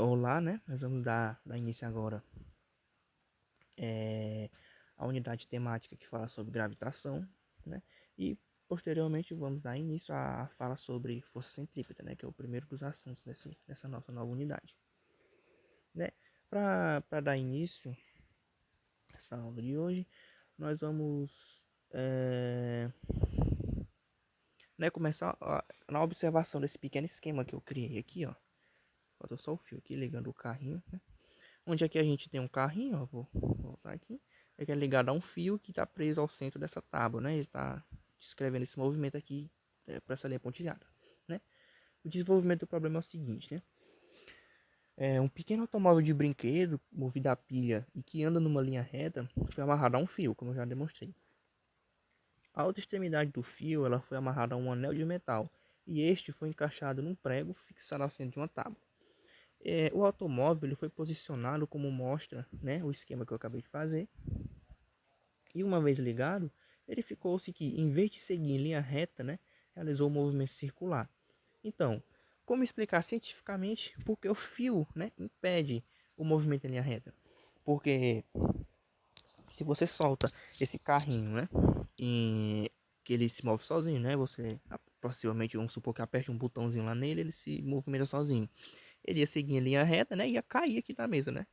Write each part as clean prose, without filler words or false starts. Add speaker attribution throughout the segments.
Speaker 1: Olá, né? Nós vamos dar início agora é, à unidade temática que fala sobre gravitação, né? E posteriormente vamos dar início à fala sobre força centrípeta, né? Que é o primeiro dos assuntos dessa nossa nova unidade, né? Para dar início a essa aula de hoje, nós vamos começar na observação desse pequeno esquema que eu criei aqui, ó. Falta só o fio aqui ligando o carrinho, né? Onde aqui a gente tem um carrinho, ó, vou voltar aqui. Ele é ligado a um fio que está preso ao centro dessa tábua, né? Ele está descrevendo esse movimento aqui para essa linha pontilhada, né? O desenvolvimento do problema é o seguinte, né? Um pequeno automóvel de brinquedo movido a pilha e que anda numa linha reta foi amarrado a um fio, como eu já demonstrei. A outra extremidade do fio ela foi amarrada a um anel de metal e este foi encaixado num prego fixado ao centro de uma tábua. O automóvel ele foi posicionado como mostra, né, o esquema que eu acabei de fazer. E uma vez ligado, verificou-se que, em vez de seguir em linha reta, né, realizou um movimento circular. Então, como explicar cientificamente porque o fio, né, impede o movimento em linha reta? Porque se você solta esse carrinho, né, que ele se move sozinho, né, você possivelmente, vamos supor que aperte um botãozinho lá nele, ele se movimenta sozinho. Ele ia seguir em linha reta, né, e ia cair aqui na mesa, né?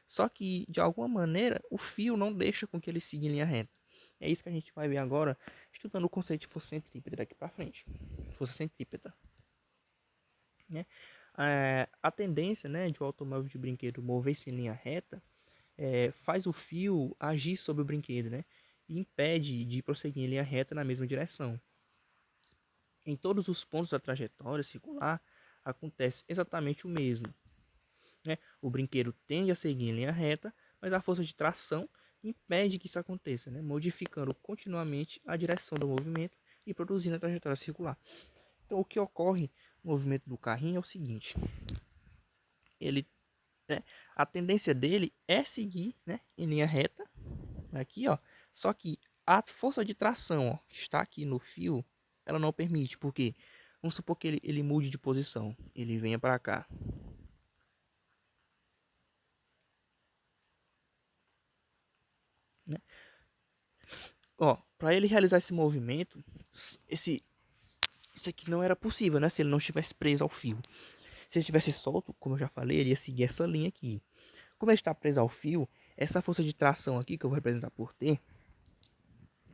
Speaker 1: Só que, de alguma maneira, o fio não deixa com que ele siga em linha reta. É isso que a gente vai ver agora, estudando o conceito de força centrípeta daqui para frente. Força centrípeta, né? A tendência, né, de um automóvel de brinquedo mover-se em linha reta faz o fio agir sobre o brinquedo, né? E impede de prosseguir em linha reta na mesma direção. Em todos os pontos da trajetória circular, acontece exatamente o mesmo, né? O brinquedo tende a seguir em linha reta, mas a força de tração impede que isso aconteça, né? Modificando continuamente a direção do movimento e produzindo a trajetória circular. Então, o que ocorre no movimento do carrinho é o seguinte: ele, né, a tendência dele é seguir, né, em linha reta, aqui, ó. Só que a força de tração, ó, que está aqui no fio, ela não permite, porque vamos supor que ele mude de posição, ele venha para cá, né? Ó, para ele realizar esse movimento, esse isso aqui não era possível, né? Se ele não estivesse preso ao fio. Se ele estivesse solto, como eu já falei, ele ia seguir essa linha aqui. Como ele está preso ao fio, essa força de tração aqui, que eu vou representar por T,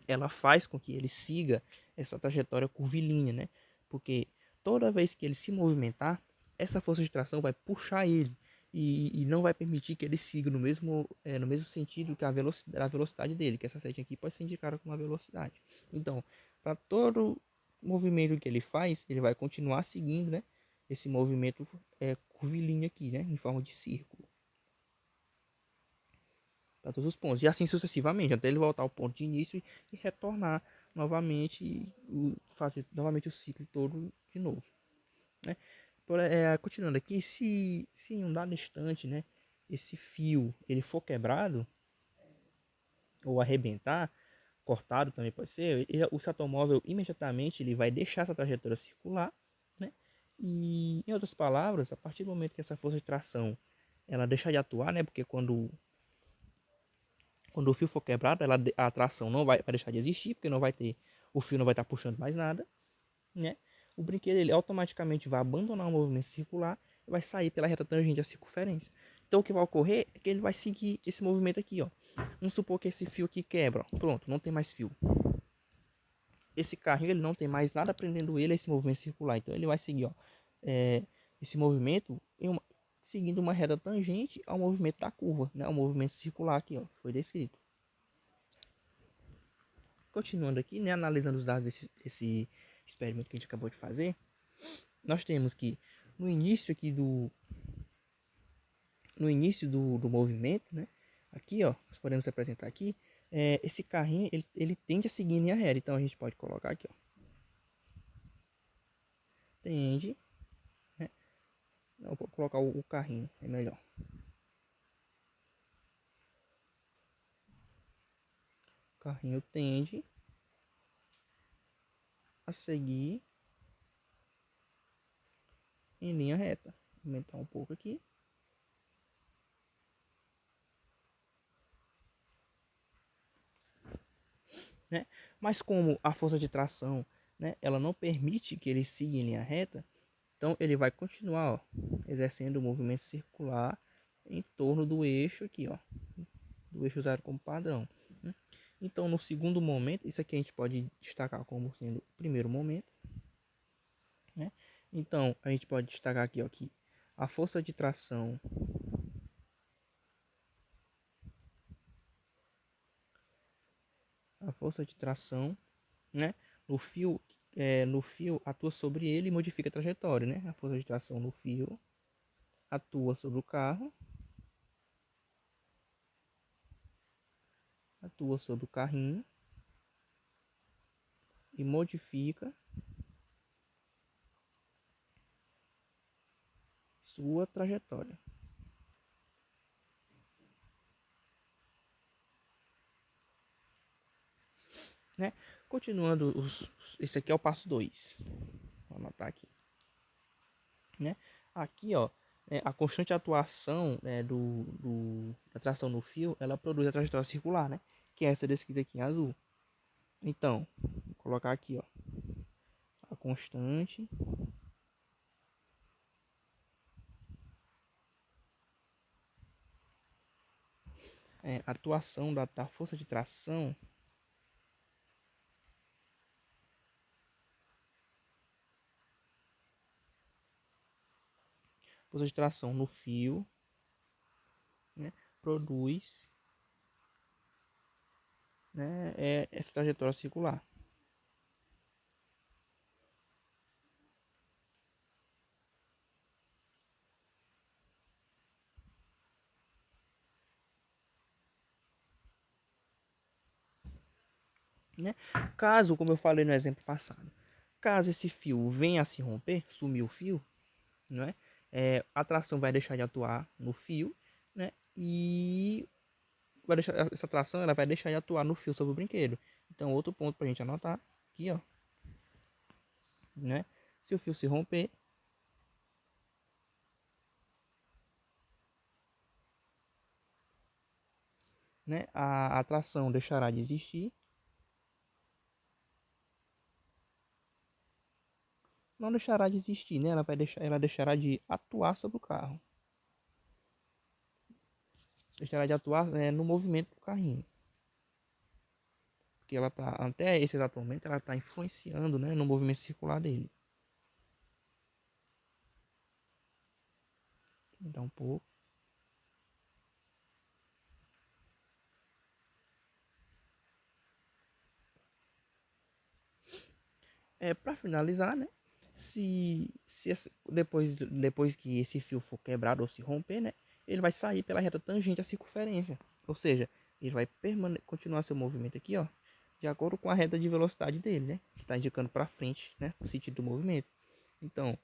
Speaker 1: ela faz com que ele siga essa trajetória curvilínea, né? Porque toda vez que ele se movimentar, essa força de tração vai puxar ele e não vai permitir que ele siga no mesmo sentido que a velocidade dele, que essa setinha aqui pode ser indicada como uma velocidade. Então, para todo movimento que ele faz, ele vai continuar seguindo, né, esse movimento curvilíneo aqui, né, em forma de círculo, para todos os pontos. E assim sucessivamente, até ele voltar ao ponto de início e retornar novamente e fazer novamente o ciclo todo de novo, né? Continuando aqui, se em um dado instante, né, esse fio ele for quebrado ou arrebentar, cortado também pode ser, o seu automóvel imediatamente ele vai deixar essa trajetória circular, né? E em outras palavras, a partir do momento que essa força de tração ela deixar de atuar, né? Porque quando o fio for quebrado, a tração não vai deixar de existir, porque não vai ter, o fio não vai estar puxando mais nada, né? O brinquedo ele automaticamente vai abandonar o movimento circular e vai sair pela reta tangente à circunferência. Então o que vai ocorrer é que ele vai seguir esse movimento aqui, ó. Vamos supor que esse fio aqui quebra, pronto, não tem mais fio. Esse carrinho ele não tem mais nada prendendo ele a esse movimento circular, então ele vai seguir, ó, esse movimento seguindo uma reta tangente ao movimento da curva, né? O movimento circular aqui, ó, foi descrito. Continuando aqui, né, analisando os dados desse experimento que a gente acabou de fazer, nós temos que no início aqui do movimento, né, aqui, ó, nós podemos apresentar aqui, esse carrinho ele tende a seguir em linha reta, então a gente pode colocar aqui, ó, tende, né, não, vou colocar o carrinho, é melhor. O carrinho tende a seguir em linha reta, aumentar um pouco aqui. Né? Mas como a força de tração, né, ela não permite que ele siga em linha reta, então ele vai continuar, ó, exercendo o movimento circular em torno do eixo aqui, ó, do eixo zero como padrão. Né? Então no segundo momento, isso aqui a gente pode destacar como sendo o primeiro momento. Né? Então a gente pode destacar aqui, ó, que a força de tração né, no fio atua sobre ele e modifica a trajetória, né? A força de tração no fio atua sobre o carro, atua sobre o carrinho e modifica sua trajetória. Né? Continuando, esse aqui é o passo 2. Vou anotar aqui. Né? Aqui, ó, a constante atuação, né, da tração no fio, ela produz a trajetória circular, né? Que é essa descrita aqui em azul. Então, vou colocar aqui, ó, a constante atuação da força de tração no fio, né, produz, né, essa trajetória circular. Né? Caso, como eu falei no exemplo passado, caso esse fio venha a se romper, sumir o fio, né, a tração vai deixar de atuar no fio, né, e essa tração ela vai deixar de atuar no fio sobre o brinquedo. Então, outro ponto para a gente anotar aqui, ó, né, se o fio se romper, né, a tração deixará de existir. Não deixará de existir, né? Ela deixará de atuar sobre o carro. Deixará de atuar no movimento do carrinho. Porque ela tá, até esse exato momento, ela está influenciando, né, no movimento circular dele. Então, um pouco. Para finalizar, né? Depois que esse fio for quebrado ou se romper, né? Ele vai sair pela reta tangente à circunferência. Ou seja, ele vai continuar seu movimento aqui, ó, de acordo com a reta de velocidade dele, né? Que está indicando para frente, né? O sentido do movimento. Então,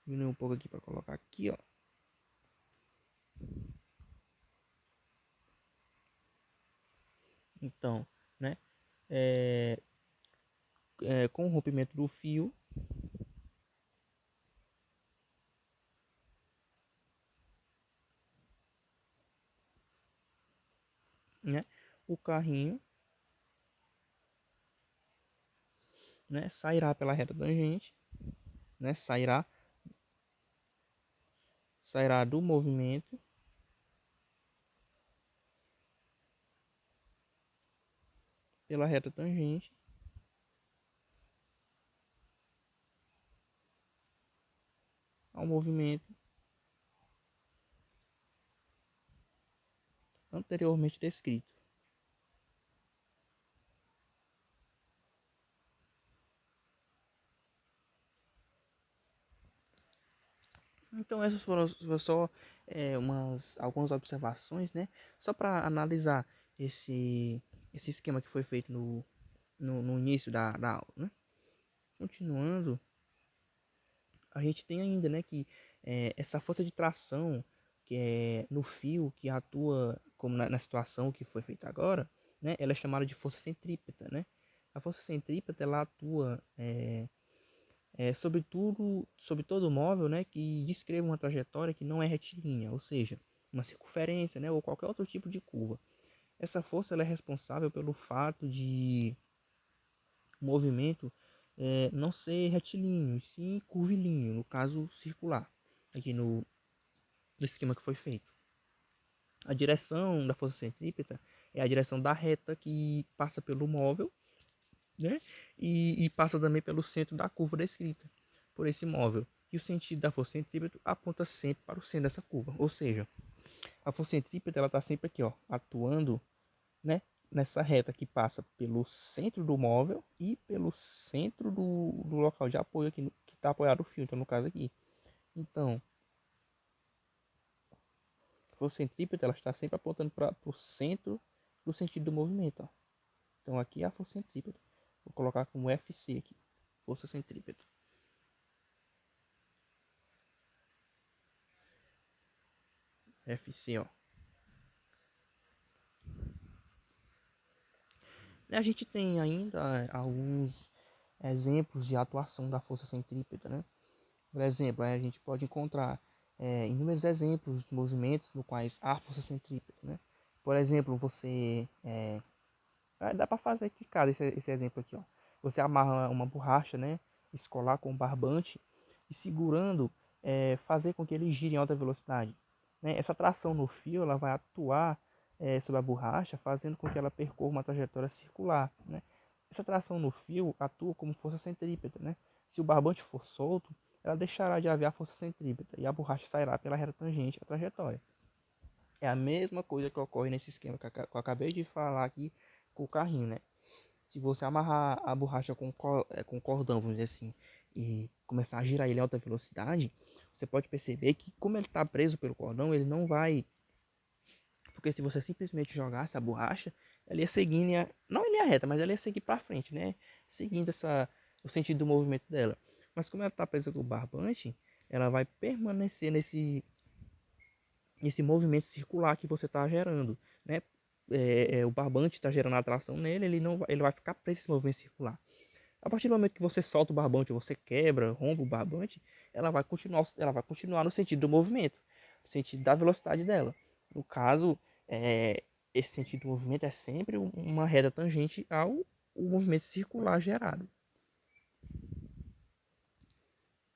Speaker 1: diminuir um pouco aqui para colocar aqui, ó. Então, né? É, com o rompimento do fio, né? O carrinho, né? Sairá pela reta tangente, né? Sairá do movimento pela reta tangente ao movimento anteriormente descrito. Então essas foram só algumas observações, né? Só para analisar esse esquema que foi feito no início da aula, né? Continuando, a gente tem ainda, né, que essa força de tração que é no fio que atua como na situação que foi feita agora, né? Ela é chamada de força centrípeta, né? A força centrípeta ela atua sobre todo móvel, né, que descreva uma trajetória que não é retilínea, ou seja, uma circunferência, né, ou qualquer outro tipo de curva. Essa força ela é responsável pelo fato de o movimento não ser retilíneo, e sim curvilíneo, no caso circular, aqui no esquema que foi feito. A direção da força centrípeta é a direção da reta que passa pelo móvel, né? E passa também pelo centro da curva descrita por esse móvel. E o sentido da força centrípeta aponta sempre para o centro dessa curva. Ou seja, a força centrípeta está sempre aqui, ó, atuando, né, nessa reta que passa pelo centro do móvel e pelo centro do local de apoio aqui, que está apoiado o fio, então no caso aqui. Então, a força centrípeta ela está sempre apontando para o centro do sentido do movimento. Ó. Então aqui é a força centrípeta. Vou colocar como FC aqui, força centrípeta. FC, ó. A gente tem ainda alguns exemplos de atuação da força centrípeta, né? Por exemplo, a gente pode encontrar inúmeros exemplos de movimentos no quais há força centrípeta, né? Por exemplo, dá para fazer aqui, cara, esse exemplo aqui, ó. Você amarra uma borracha, né, escolar com um barbante e segurando, fazer com que ele gire em alta velocidade. Né? Essa tração no fio, ela vai atuar sobre a borracha, fazendo com que ela percorra uma trajetória circular, né? Essa tração no fio atua como força centrípeta, né? Se o barbante for solto, ela deixará de haver a força centrípeta e a borracha sairá pela reta tangente à trajetória. É a mesma coisa que ocorre nesse esquema que eu acabei de falar aqui com o carrinho, né? Se você amarrar a borracha com cordão, vamos dizer assim, e começar a girar ele em alta velocidade, você pode perceber que como ele está preso pelo cordão, ele não vai... Porque se você simplesmente jogasse a borracha, ela ia seguindo, não em linha reta, mas ela ia seguir para frente, né? Seguindo o sentido do movimento dela. Mas como ela está presa com o barbante, ela vai permanecer nesse movimento circular que você está gerando, né? O barbante está gerando atração nele, ele vai ficar preso nesse movimento circular. A partir do momento que você solta o barbante, você quebra, rompe o barbante, ela vai continuar no sentido do movimento, no sentido da velocidade dela. No caso, esse sentido do movimento é sempre uma reta tangente ao o movimento circular gerado.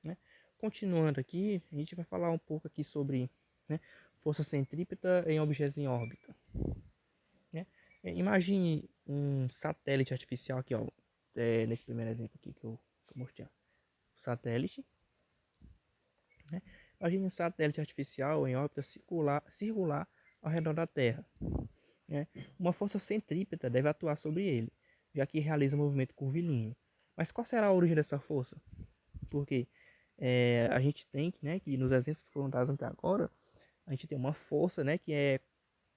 Speaker 1: Né? Continuando aqui, a gente vai falar um pouco aqui sobre, né, força centrípeta em objetos em órbita. Né? Imagine um satélite artificial aqui, ó, nesse primeiro exemplo aqui que eu mostrei. Satélite, né? Imagine um satélite artificial em órbita circular ao redor da Terra. Né? Uma força centrípeta deve atuar sobre ele, já que realiza um movimento curvilíneo. Mas qual será a origem dessa força? Porque a gente tem, né, que nos exemplos que foram dados até agora, a gente tem uma força, né, que é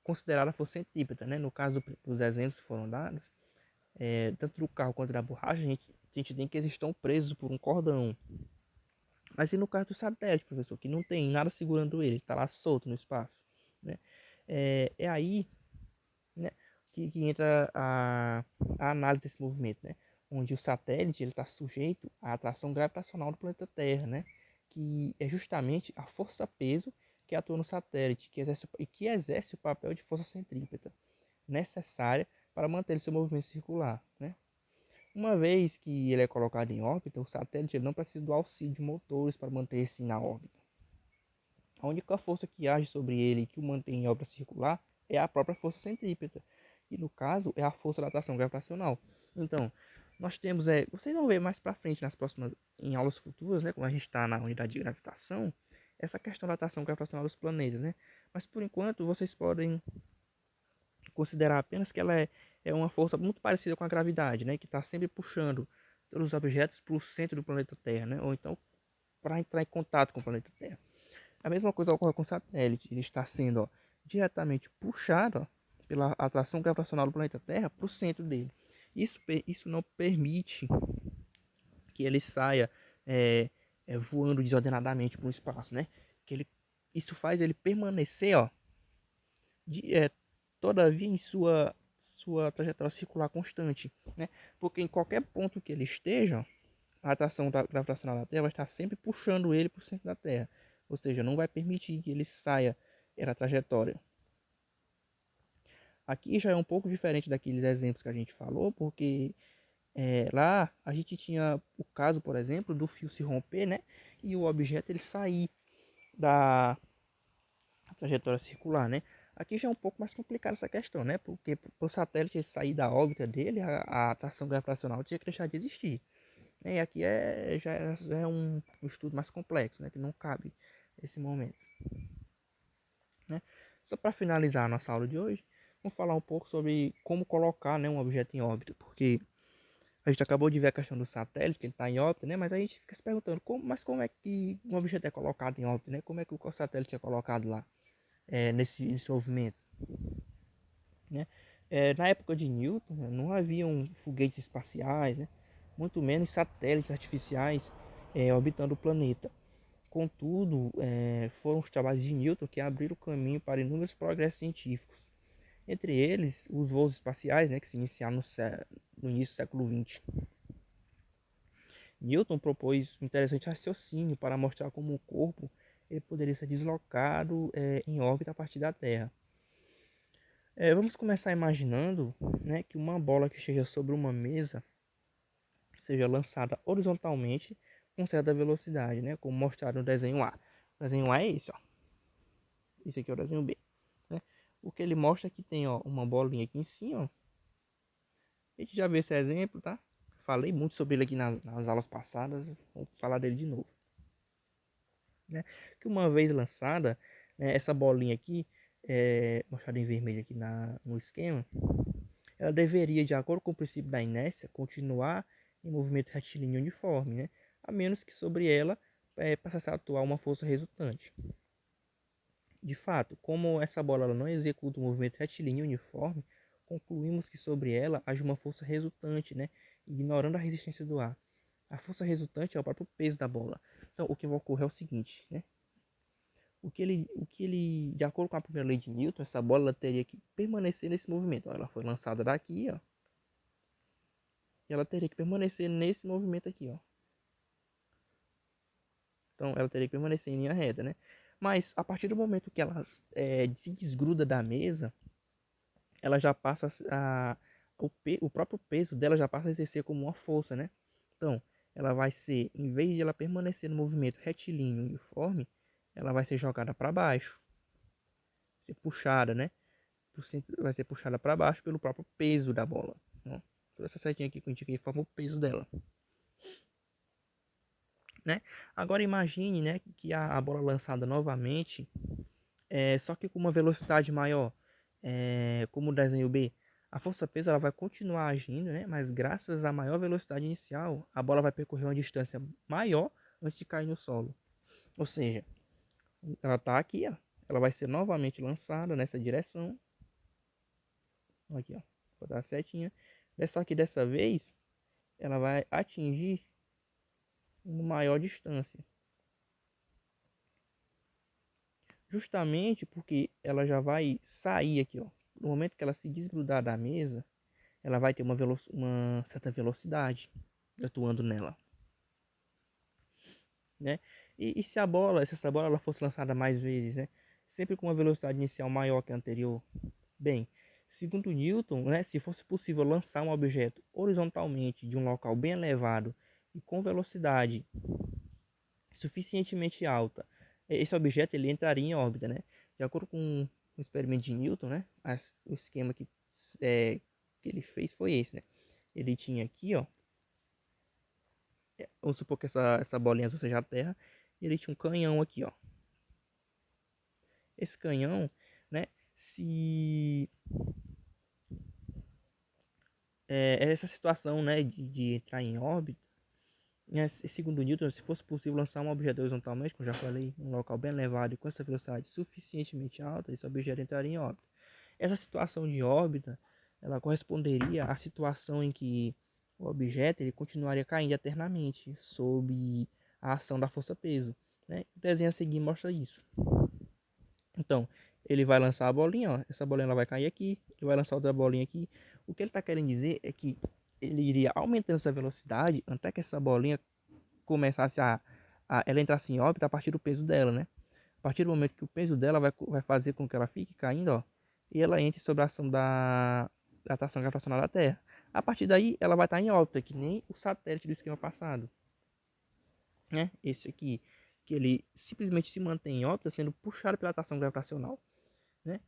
Speaker 1: considerada força centrípeta. Né? No caso dos exemplos que foram dados, tanto do carro quanto da borracha, a gente tem que eles estão presos por um cordão. Mas e no caso do satélite, professor, que não tem nada segurando ele, está lá solto no espaço, né? Aí, né, que entra a análise desse movimento, né? Onde o satélite ele está sujeito à atração gravitacional do planeta Terra, né? Que é justamente a força-peso que atua no satélite, que exerce o papel de força centrípeta necessária para manter seu movimento circular, né? Uma vez que ele é colocado em órbita, o satélite ele não precisa do auxílio de motores para manter-se na órbita. A única força que age sobre ele e que o mantém em órbita circular é a própria força centrípeta, e no caso é a força da atração gravitacional. Então, nós temos, vocês vão ver mais para frente em aulas futuras, né, como a gente está na unidade de gravitação, essa questão da atração gravitacional dos planetas, né? Mas por enquanto vocês podem considerar apenas que ela é uma força muito parecida com a gravidade, né? Que está sempre puxando todos os objetos para o centro do planeta Terra, né? Ou então para entrar em contato com o planeta Terra. A mesma coisa ocorre com o satélite. Ele está sendo diretamente puxado pela atração gravitacional do planeta Terra para o centro dele. Isso não permite que ele saia voando desordenadamente para o espaço, né? Isso faz ele permanecer, ó, todavia em sua trajetória circular constante, né? Porque em qualquer ponto que ele esteja, a atração gravitacional da Terra vai estar sempre puxando ele para o centro da Terra. Ou seja, não vai permitir que ele saia da trajetória. Aqui já é um pouco diferente daqueles exemplos que a gente falou, porque lá a gente tinha o caso, por exemplo, do fio se romper, né? E o objeto ele sair da trajetória circular, né? Aqui já é um pouco mais complicado essa questão, né? Porque para o satélite sair da órbita dele, a atração gravitacional tinha que deixar de existir. E aqui já é um estudo mais complexo, né? Que não cabe nesse momento, né? Só para finalizar a nossa aula de hoje, vamos falar um pouco sobre como colocar, né, um objeto em órbita, porque a gente acabou de ver a questão do satélite, que ele está em órbita, né? Mas a gente fica se perguntando, como é que um objeto é colocado em órbita, né? Como é que o satélite é colocado lá, nesse movimento, né? Na época de Newton, né, não haviam foguetes espaciais, né? Muito menos satélites artificiais orbitando o planeta. Contudo, foram os trabalhos de Newton que abriram o caminho para inúmeros progressos científicos. Entre eles, os voos espaciais, né, que se iniciaram no início do século XX. Newton propôs um interessante raciocínio para mostrar como o corpo ele poderia ser deslocado em órbita a partir da Terra. Vamos começar imaginando, né, que uma bola que esteja sobre uma mesa seja lançada horizontalmente com certa velocidade, né, como mostrado no desenho A. O desenho A é esse, ó. Esse aqui é o desenho B, né? O que ele mostra é que tem, ó, uma bolinha aqui em cima, ó. A gente já viu esse exemplo, tá? Falei muito sobre ele aqui nas aulas passadas, vou falar dele de novo, né? Que uma vez lançada, né, essa bolinha aqui, mostrada em vermelho aqui no esquema, ela deveria, de acordo com o princípio da inércia, continuar em movimento retilíneo uniforme, né? A menos que sobre ela passasse a atuar uma força resultante. De fato, como essa bola ela não executa um movimento retilíneo uniforme, concluímos que sobre ela age uma força resultante, né? Ignorando a resistência do ar. A força resultante é o próprio peso da bola. Então, o que vai ocorrer é o seguinte, né? De acordo com a primeira lei de Newton, essa bola ela teria que permanecer nesse movimento. Ó, ela foi lançada daqui, ó. E ela teria que permanecer nesse movimento aqui, ó. Então, ela teria que permanecer em linha reta, né? Mas, a partir do momento que ela se desgruda da mesa, ela já passa o próprio peso dela já passa a exercer como uma força, né? Então, ela vai ser, em vez de ela permanecer no movimento retilíneo uniforme, ela vai ser jogada para baixo, ser puxada, né? Vai ser puxada para baixo pelo próprio peso da bola. Ó. Toda essa setinha aqui que eu indiquei forma o peso dela, né? Agora imagine, né, que a bola lançada novamente, só que com uma velocidade maior, como o desenho B, a força-peso ela vai continuar agindo, né? Mas graças à maior velocidade inicial, a bola vai percorrer uma distância maior antes de cair no solo. Ou seja, ela está aqui, ó. Ela vai ser novamente lançada nessa direção. Aqui, ó. Vou dar a setinha. Só que dessa vez, ela vai atingir uma maior distância. Justamente porque ela já vai sair aqui, ó. No momento que ela se desgrudar da mesa, ela vai ter uma certa velocidade atuando nela, né? Se essa bola ela fosse lançada mais vezes, né? Sempre com uma velocidade inicial maior que a anterior, bem, segundo Newton, né, se fosse possível lançar um objeto horizontalmente de um local bem elevado e com velocidade suficientemente alta, esse objeto ele entraria em órbita, né? De acordo com o experimento de Newton, né? O esquema que ele fez foi esse, né? Ele tinha aqui, ó, vamos supor que essa bolinha azul seja a Terra, e ele tinha um canhão aqui, ó. Esse canhão, né? Se essa situação, né, de entrar em órbita, né, segundo Newton, se fosse possível lançar um objeto horizontalmente, como já falei, em um local bem elevado e com essa velocidade suficientemente alta, esse objeto entraria em órbita. Essa situação de órbita, ela corresponderia à situação em que o objeto ele continuaria caindo eternamente sob a ação da força-peso, né? O desenho a seguir mostra isso. Então, ele vai lançar a bolinha, ó. Essa bolinha ela vai cair aqui, ele vai lançar outra bolinha aqui. O que ele está querendo dizer é que ele iria aumentando essa velocidade até que essa bolinha começasse ela entrasse em órbita a partir do peso dela, né? A partir do momento que o peso dela vai fazer com que ela fique caindo, ó, e ela entre sob a ação da atração gravitacional da Terra. A partir daí, ela vai estar em órbita, que nem o satélite do esquema passado, né? Esse aqui, que ele simplesmente se mantém em órbita, sendo puxado pela atração gravitacional, né?